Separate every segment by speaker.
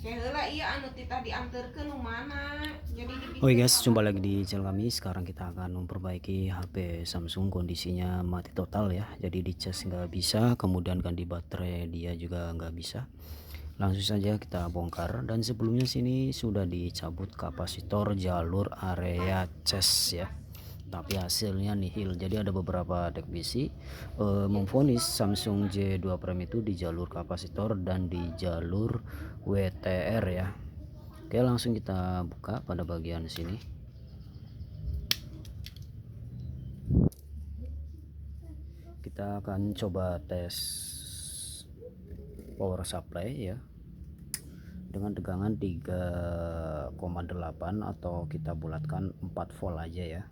Speaker 1: iya anu titah diantarkeun nu mana. Jadi
Speaker 2: Oke guys, jumpa lagi di channel kami. Sekarang kita akan memperbaiki HP Samsung, kondisinya mati total ya. Jadi di cas nggak bisa, kemudian ganti baterai dia juga nggak bisa. Langsung saja kita bongkar. Dan sebelumnya sini sudah dicabut kapasitor jalur area cas ya, tapi hasilnya nihil. Jadi ada beberapa teknisi memvonis Samsung J2 Prime itu di jalur kapasitor dan di jalur WTR ya. Oke, langsung kita buka pada bagian sini. Kita akan coba tes power supply ya, dengan tegangan 3,8 atau kita bulatkan 4 volt aja ya.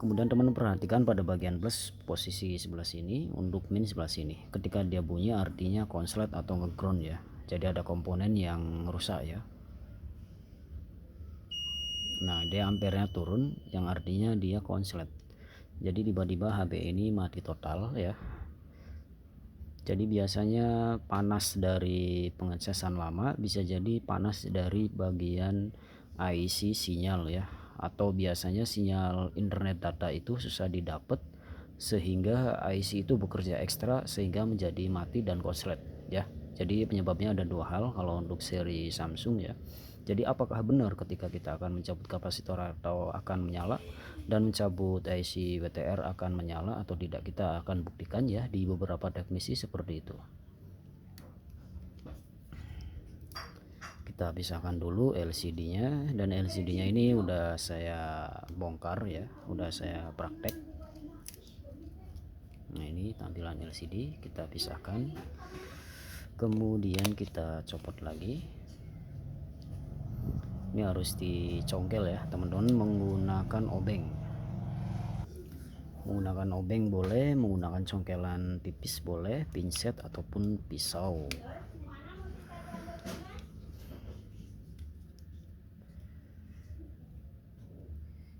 Speaker 2: Kemudian teman perhatikan pada bagian plus posisi sebelah sini, untuk min sebelah sini. Ketika dia bunyi artinya konslet atau ngeground ya. Jadi ada komponen yang rusak ya. Nah, dia ampernya turun, yang artinya dia konslet. Jadi tiba-tiba HP ini mati total ya. Jadi biasanya panas dari pengecasan lama, bisa jadi panas dari bagian IC sinyal ya, atau biasanya sinyal internet data itu susah didapat sehingga IC itu bekerja ekstra sehingga menjadi mati dan konslet ya. Jadi penyebabnya ada dua hal kalau untuk seri Samsung ya. Jadi apakah benar ketika kita akan mencabut kapasitor atau akan menyala, dan mencabut IC WTR akan menyala atau tidak, kita akan buktikan ya di beberapa teknisi seperti itu. Kita pisahkan dulu LCD-nya, dan LCD-nya ini udah saya bongkar ya, udah saya praktek. Nah, ini tampilan LCD, kita pisahkan, kemudian kita copot lagi. Ini harus dicongkel ya teman-teman, menggunakan obeng. Menggunakan obeng boleh, menggunakan congkelan tipis boleh, pinset ataupun pisau.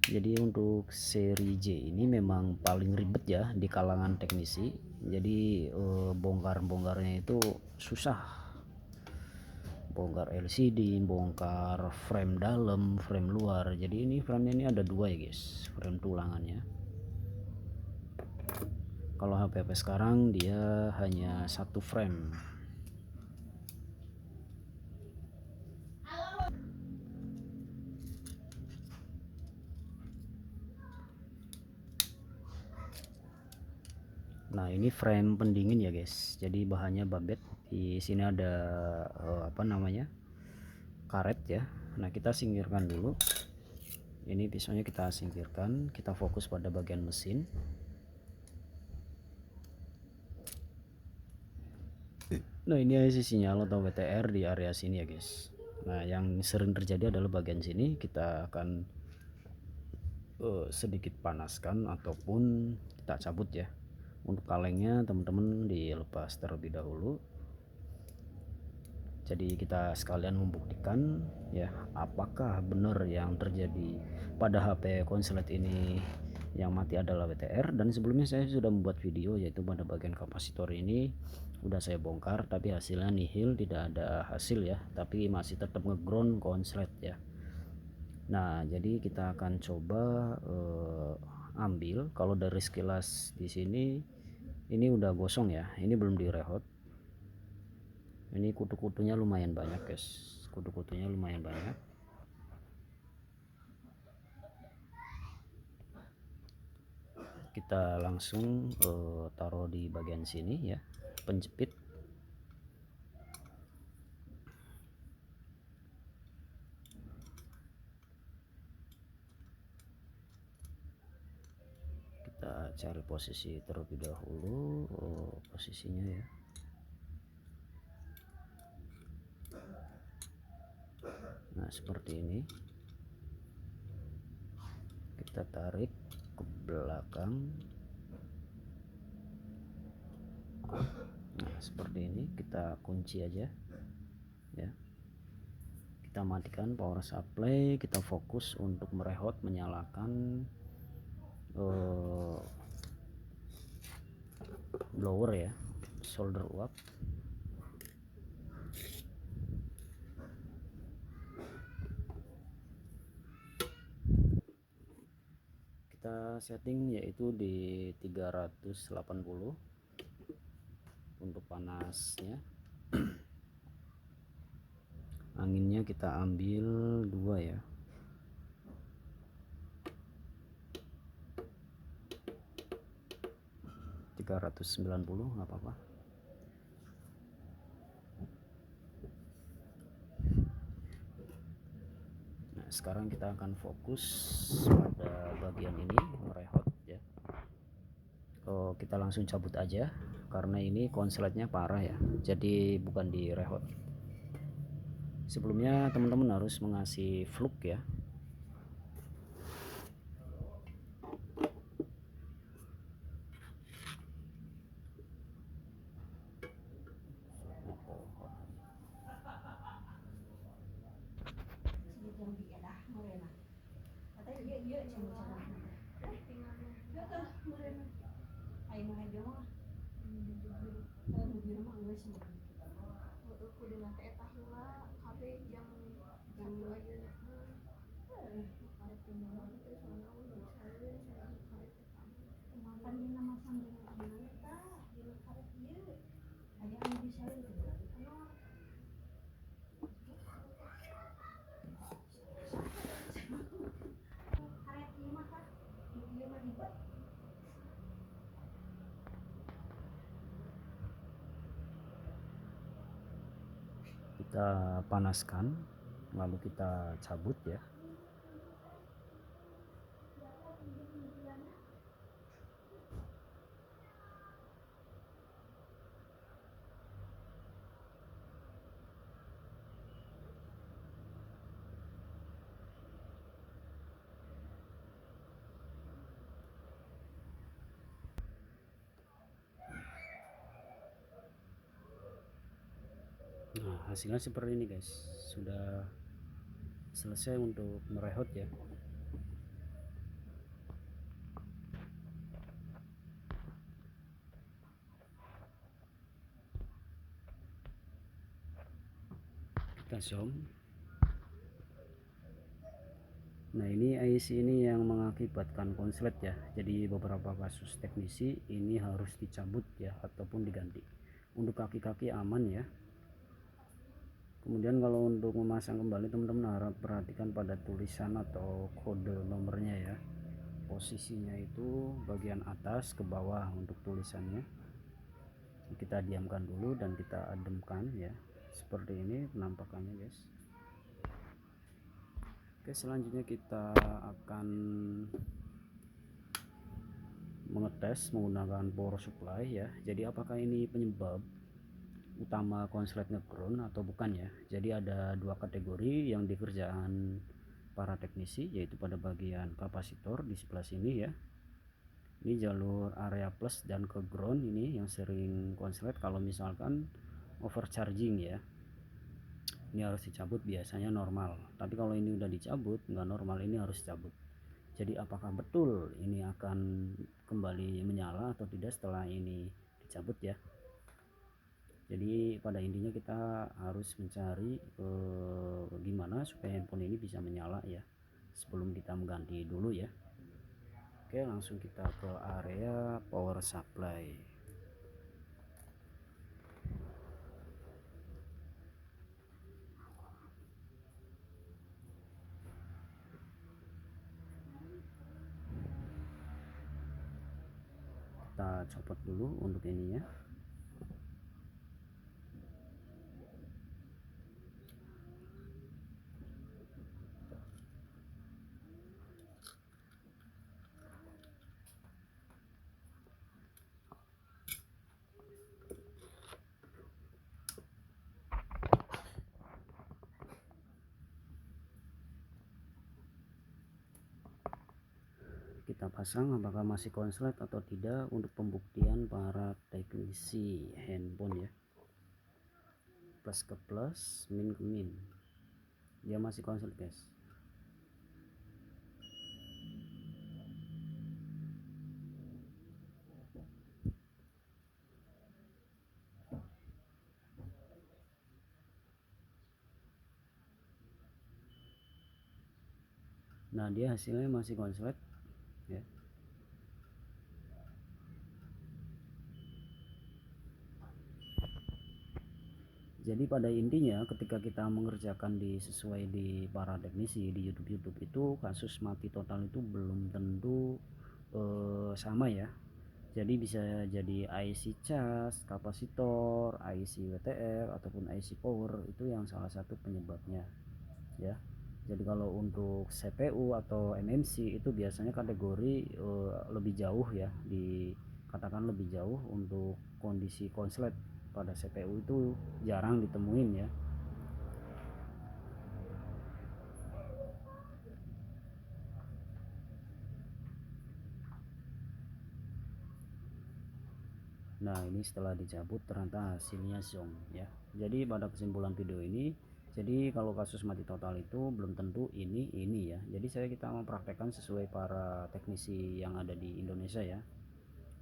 Speaker 2: Jadi untuk seri J ini memang paling ribet ya di kalangan teknisi. Jadi bongkar-bongkarnya itu susah. Bongkar LCD, bongkar frame dalam, frame luar. Jadi ini frame-nya ini ada dua ya guys, frame tulangannya. Kalau HP sekarang dia hanya satu frame. Nah, ini frame pendingin ya guys. Jadi bahannya babet. Di sini ada apa namanya, karet ya. Nah, kita singkirkan dulu. Ini pisaunya kita singkirkan. Kita fokus pada bagian mesin. Nah, ini IC sinyal atau WTR di area sini ya guys. Nah, yang sering terjadi adalah bagian sini. Kita akan sedikit panaskan ataupun kita cabut ya. Untuk kalengnya teman-teman dilepas terlebih dahulu. Jadi kita sekalian membuktikan ya, apakah benar yang terjadi pada HP konslet ini yang mati adalah WTR. Dan sebelumnya saya sudah membuat video yaitu pada bagian kapasitor ini udah saya bongkar, tapi hasilnya nihil, tidak ada hasil ya, tapi masih tetap ngeground konslet ya. Nah, jadi kita akan coba ambil. Kalau dari sekilas di sini ini udah gosong ya, ini belum direhot. Ini kutu-kutunya lumayan banyak guys, kutu-kutunya lumayan banyak. Kita langsung taruh di bagian sini ya, penjepit. Kita cari posisi terlebih dahulu, posisinya ya. Nah, seperti ini. Kita tarik ke belakang. Nah, seperti ini. Kita kunci aja ya. Kita matikan power supply, kita fokus untuk merehot, menyalakan blower ya, solder uap. kita setting yaitu di 380 untuk panasnya. Anginnya kita ambil 2 ya. $390 nggak apa-apa. Nah sekarang kita akan fokus pada bagian ini, merehot ya. Kita langsung cabut aja karena ini konsletnya parah ya, jadi bukan direhot. Sebelumnya teman-teman harus mengasih fluk ya.
Speaker 1: kudu nanti eta heula KB jam ayeuna karep tinggal teh soalna udah saya makan dina masang dina aman tah dina karep ieu aya anu bisa itu karep ieu mah Kak ieu mah ribet.
Speaker 2: Kita panaskan lalu kita cabut ya. Nah hasilnya seperti ini guys, sudah selesai untuk merehot ya. Kita zoom. Nah ini IC ini yang mengakibatkan konslet ya, jadi beberapa kasus teknisi ini harus dicabut ya ataupun diganti. Untuk kaki-kaki aman ya. Kemudian kalau untuk memasang kembali teman-teman harap perhatikan pada tulisan atau kode nomornya ya. Posisinya itu bagian atas ke bawah untuk tulisannya. Kita diamkan dulu dan kita ademkan ya. Seperti ini penampakannya guys. Oke, selanjutnya kita akan mengetes menggunakan power supply ya. Jadi apakah ini penyebab utama konslet ngeground atau bukan ya. Jadi ada dua kategori yang dikerjaan para teknisi, yaitu pada bagian kapasitor di sebelah sini ya. Ini jalur area plus dan ke ground ini yang sering konslet kalau misalkan overcharging ya. Ini harus dicabut, biasanya normal, tapi kalau ini udah dicabut nggak normal, ini harus dicabut. Jadi apakah betul ini akan kembali menyala atau tidak setelah ini dicabut ya. Jadi pada intinya kita harus mencari gimana supaya handphone ini bisa menyala ya, sebelum kita mengganti dulu ya. Oke, langsung kita ke area power supply. Kita copot dulu untuk ininya. Kita pasang apakah masih konslet atau tidak untuk pembuktian para teknisi handphone ya. Plus ke plus, min ke min, dia masih konslet guys. Nah dia hasilnya masih konslet ya. Jadi pada intinya ketika kita mengerjakan sesuai di para teknisi di YouTube itu, kasus mati total itu belum tentu sama ya. Jadi bisa jadi IC cas, kapasitor, IC WTR ataupun IC power, itu yang salah satu penyebabnya ya. Jadi kalau untuk CPU atau MMC itu biasanya kategori lebih jauh ya, dikatakan lebih jauh. Untuk kondisi konslet pada CPU itu jarang ditemuin ya. Nah ini setelah dicabut ternyata hasilnya zonk ya. Jadi pada kesimpulan video ini, jadi kalau kasus mati total itu belum tentu ini ya. Jadi kita mempraktekkan sesuai para teknisi yang ada di Indonesia ya.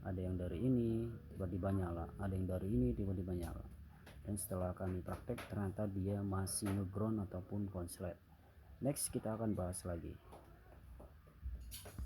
Speaker 2: Ada yang dari ini tiba-tiba nyala, ada yang dari ini tiba-tiba nyala, dan setelah kami praktek ternyata dia masih ngeground ataupun konslet. Next kita akan bahas lagi.